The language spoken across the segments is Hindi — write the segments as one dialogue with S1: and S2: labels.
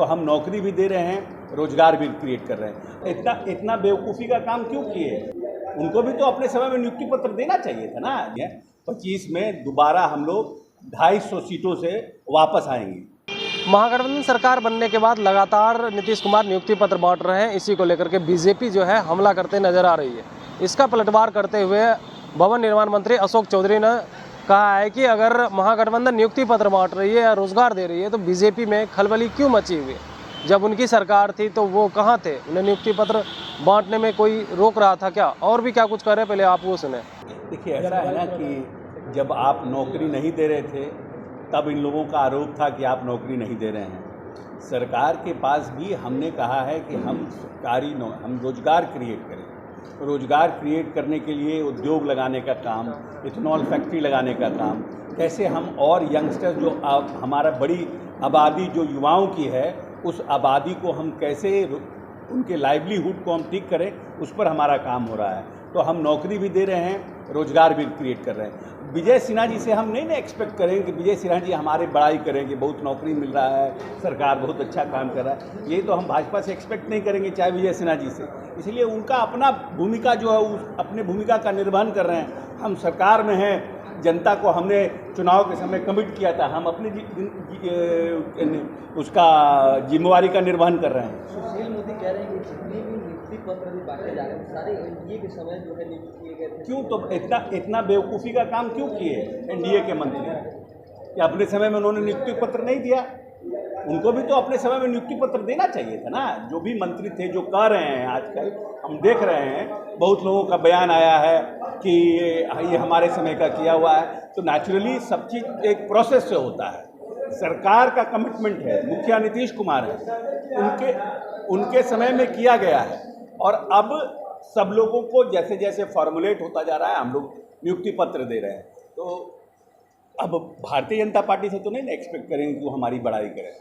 S1: तो हम नौकरी भी दे रहे हैं, रोजगार भी क्रिएट कर रहे हैं। इतना बेवकूफ़ी का काम क्यों किए? उनको भी तो अपने समय में नियुक्ति पत्र देना चाहिए था ना। 25 में दोबारा हम लोग 250 सीटों से वापस आएंगे।
S2: महागठबंधन सरकार बनने के बाद लगातार नीतीश कुमार नियुक्ति पत्र बांट रहे हैं। इसी को लेकर के बीजेपी जो है हमला करते नजर आ रही है। इसका पलटवार करते हुए भवन निर्माण मंत्री अशोक चौधरी ने कहा है कि अगर महागठबंधन नियुक्ति पत्र बांट रही है या रोजगार दे रही है तो बीजेपी में खलबली क्यों मची हुई है? जब उनकी सरकार थी तो वो कहाँ थे? उन्हें नियुक्ति पत्र बांटने में कोई रोक रहा था क्या? और भी क्या कुछ कर रहे, पहले आप वो सुने।
S1: देखिए, ऐसा है ना कि जब आप नौकरी नहीं दे रहे थे तब इन लोगों का आरोप था कि आप नौकरी नहीं दे रहे हैं। सरकार के पास भी हमने कहा है कि हम रोजगार क्रिएट करें। रोजगार क्रिएट करने के लिए उद्योग लगाने का काम, इथेनॉल फैक्ट्री लगाने का काम, कैसे हम और यंगस्टर्स जो हमारा बड़ी आबादी जो युवाओं की है, उस आबादी को हम कैसे उनके लाइवलीहुड को हम ठीक करें, उस पर हमारा काम हो रहा है। तो हम नौकरी भी दे रहे हैं, रोजगार भी क्रिएट कर रहे हैं। विजय सिन्हा जी से हम नहीं एक्सपेक्ट करें कि विजय सिन्हा जी हमारे बड़ाई करेंगे, बहुत नौकरी मिल रहा है, सरकार बहुत अच्छा काम कर रहा है। ये तो हम भाजपा से एक्सपेक्ट नहीं करेंगे, चाहे विजय सिन्हा जी से। इसलिए उनका अपना भूमिका जो है अपने भूमिका का निर्वहन कर रहे हैं। हम सरकार में हैं, जनता को हमने चुनाव के समय कमिट किया था, हम अपनी उसका जिम्मेवारी का निर्वहन कर रहे हैं।
S3: सुशील मोदी कह रहे हैं कि जितने भी नियुक्ति पत्र भी बांटे जा रहे हैं सारे एनडीए के समय जो है नियुक्त किए गए थे।
S1: क्यों? तो इतना बेवकूफ़ी का काम क्यों किए एनडीए के मंत्री कि अपने समय में उन्होंने नियुक्ति पत्र नहीं दिया? उनको भी तो अपने समय में नियुक्ति पत्र देना चाहिए था ना। जो भी मंत्री थे जो कह रहे हैं, आजकल हम देख रहे हैं बहुत लोगों का बयान आया है कि ये हमारे समय का किया हुआ है। तो नेचुरली सब चीज़ एक प्रोसेस से होता है। सरकार का कमिटमेंट है, मुखिया नीतीश कुमार है, उनके समय में किया गया है। और अब सब लोगों को जैसे जैसे फॉर्मुलेट होता जा रहा है, हम लोग नियुक्ति पत्र दे रहे हैं। तो अब भारतीय जनता पार्टी से तो नहीं एक्सपेक्ट करेंगे कि वो हमारी बड़ाई करें।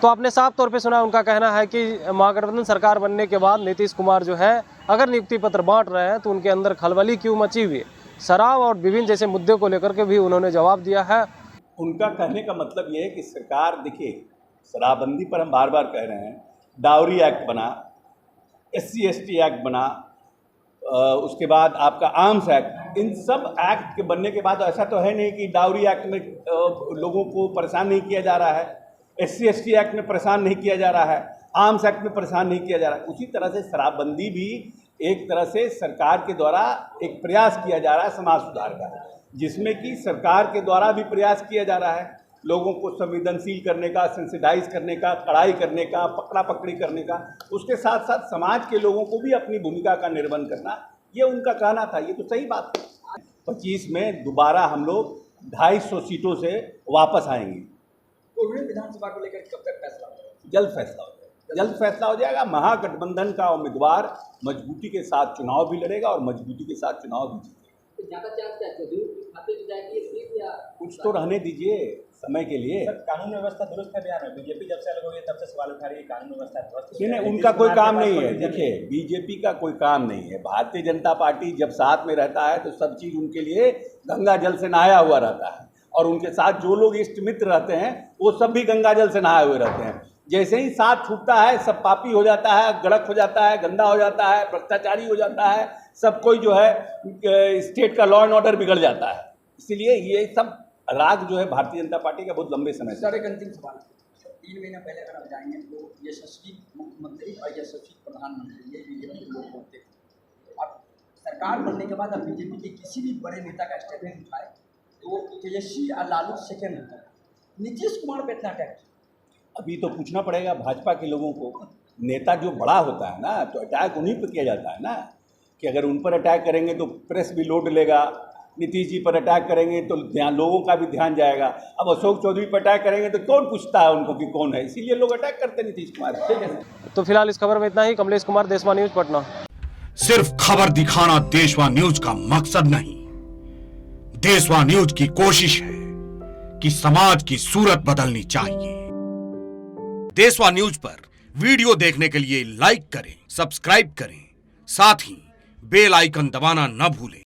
S2: तो आपने साफ तौर पे सुना, उनका कहना है कि महागठबंधन सरकार बनने के बाद नीतीश कुमार जो है अगर नियुक्ति पत्र बांट रहे हैं तो उनके अंदर खलबली क्यों मची हुई है। शराब और विभिन्न जैसे मुद्दे को लेकर के भी उन्होंने जवाब दिया है।
S1: उनका कहने का मतलब ये है कि सरकार, देखिए, शराबबंदी पर हम बार बार कह रहे हैं, डाउरी एक्ट बना, SC ST एक्ट बना, उसके बाद आपका आर्म्स एक्ट, इन सब एक्ट के बनने के बाद ऐसा तो है नहीं कि डाउरी एक्ट में लोगों को परेशान नहीं किया जा रहा है, SC ST एक्ट में परेशान नहीं किया जा रहा है, आर्म्स एक्ट में परेशान नहीं किया जा रहा है। उसी तरह से शराबबंदी भी एक तरह से सरकार के द्वारा एक प्रयास किया जा रहा है समाज सुधार का, जिसमें कि सरकार के द्वारा भी प्रयास किया जा रहा है लोगों को संवेदनशील करने का, सेंसिटाइज करने का, कड़ाई करने का, पकड़ा पकड़ी करने का। उसके साथ साथ समाज के लोगों को भी अपनी भूमिका का निर्वहन करना, ये उनका कहना था। ये तो सही बात है। 25 में दोबारा हम लोग 250 सीटों से वापस आएंगे।
S3: पूर्वी विधानसभा को लेकर कब तक फैसला होगा?
S1: जल्द फैसला हो जाएगा, जल्द फैसला हो जाएगा। महागठबंधन का उम्मीदवार मजबूती के साथ चुनाव भी लड़ेगा और मजबूती के साथ चुनाव भी जीतेगा।
S3: तो ज़्यादा चांस क्या खाते में जाएगी सीट या
S1: कुछ तो रहने दीजिए समय के लिए।
S4: सर, कानून व्यवस्था दुरुस्त है बिहार में। बीजेपी जब से अलग हो गई तब से सवाल उठा रही है कानून व्यवस्था ध्वस्त।
S1: नहीं, उनका कोई काम नहीं है। देखिए, बीजेपी का कोई काम नहीं है। भारतीय जनता पार्टी जब साथ में रहता है तो सब चीज़ उनके लिए गंगा जल से नहाया हुआ रहता है, और उनके साथ जो लोग इष्ट मित्र रहते हैं वो सब भी गंगा जल से नहाए हुए रहते हैं। जैसे ही साथ छूटता है सब पापी हो जाता है, गड़क हो जाता है, गंदा हो जाता है, भ्रष्टाचारी हो जाता है, सब कोई जो है स्टेट का लॉ एंड ऑर्डर बिगड़ जाता है। इसलिए ये सब राग जो है भारतीय जनता पार्टी का बहुत लंबे समय से।
S3: सर, एक अंतिम सवाल, 3 महीना पहले अगर आप जाएंगे तो यशस्वी मुख्यमंत्री और यशस्वी प्रधानमंत्री, ये बीजेपी के लोग बोलते थे। अब सरकार बनने के बाद अब बीजेपी के किसी भी बड़े नेता का स्टेटमेंट उठाए तो तेजस्वी और लालू सेकेंड होता है, नीतीश कुमार पे इतना अटैक।
S1: अभी तो पूछना पड़ेगा भाजपा के लोगों को। नेता जो बड़ा होता है ना, तो अटैक उन्हीं पर किया जाता है ना, कि अगर उन पर अटैक करेंगे तो प्रेस भी लोड लेगा, नीतीश जी पर अटैक करेंगे तो लोगों का भी ध्यान जाएगा। अब अशोक चौधरी पर अटैक करेंगे तो कौन पूछता है उनको कि कौन है, इसीलिए लोग अटैक करते हैं नीतीश कुमार। ठीक है,
S2: तो फिलहाल इस खबर में इतना ही। कमलेश कुमार, देशवा न्यूज, पटना।
S5: सिर्फ खबर दिखाना देशवा न्यूज का मकसद नहीं, देशवा न्यूज की कोशिश है कि समाज की सूरत बदलनी चाहिए। देशवा न्यूज पर वीडियो देखने के लिए लाइक करें, सब्सक्राइब करें, साथ ही बेल आइकन दबाना न भूलें।